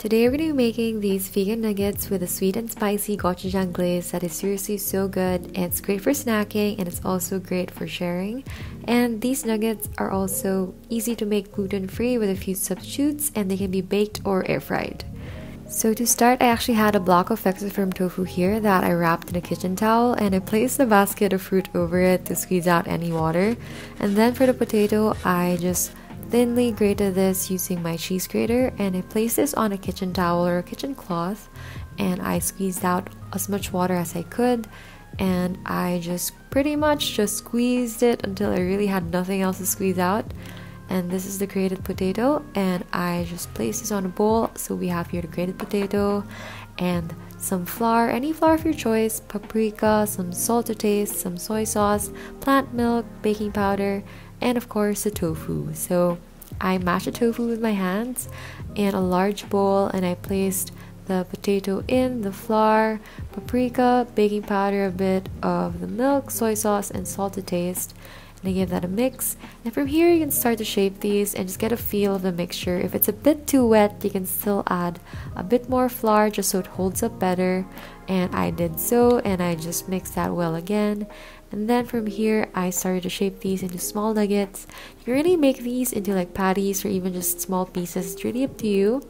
Today we're going to be making these vegan nuggets with a sweet and spicy gochujang glaze that is seriously so good, and it's great for snacking and it's also great for sharing. And these nuggets are also easy to make gluten-free with a few substitutes, and they can be baked or air-fried. So to start, I actually had a block of extra firm tofu here that I wrapped in a kitchen towel, and I placed a basket of fruit over it to squeeze out any water. And then for the potato, I just thinly grated this using my cheese grater, and I placed this on a kitchen towel or a kitchen cloth, and I squeezed out as much water as I could, and I just pretty much just squeezed it until I really had nothing else to squeeze out. And this is the grated potato, and I just placed this on a bowl. So we have here the grated potato and some flour, any flour of your choice, paprika, some salt to taste, some soy sauce, plant milk, baking powder, and of course the tofu. So I mashed the tofu with my hands in a large bowl, and I placed the potato in, the flour, paprika, baking powder, a bit of the milk, soy sauce, and salt to taste. And I give that a mix. And from here you can start to shape these and just get a feel of the mixture. If it's a bit too wet, you can still add a bit more flour just so it holds up better. And I did so, and I just mixed that well again. And then from here I started to shape these into small nuggets. You can really make these into like patties or even just small pieces. It's really up to you.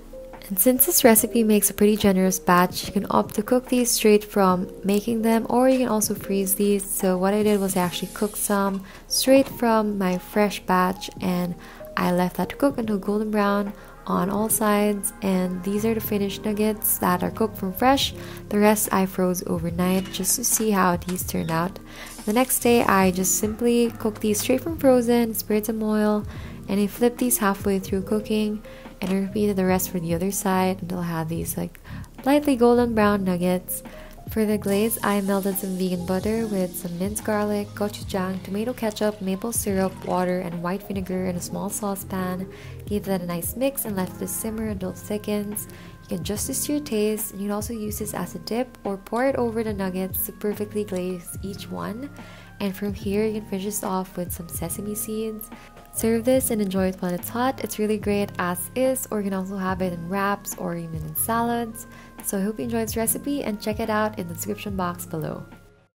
And since this recipe makes a pretty generous batch, you can opt to cook these straight from making them, or you can also freeze these. So what I did was I actually cooked some straight from my fresh batch, and I left that to cook until golden brown on all sides. And these are the finished nuggets that are cooked from fresh. The rest I froze overnight just to see how these turned out. The next day I just simply cooked these straight from frozen, sprayed some oil, and I flipped these halfway through cooking, and I repeated the rest for the other side until I had these like lightly golden brown nuggets. For the glaze, I melted some vegan butter with some minced garlic, gochujang, tomato ketchup, maple syrup, water, and white vinegar in a small saucepan. Gave that a nice mix and left it to simmer until it thickens. You can adjust this to your taste, and you can also use this as a dip or pour it over the nuggets to perfectly glaze each one. And from here, you can finish this off with some sesame seeds. Serve this and enjoy it while it's hot. It's really great as is, or you can also have it in wraps or even in salads. So I hope you enjoyed this recipe, and check it out in the description box below.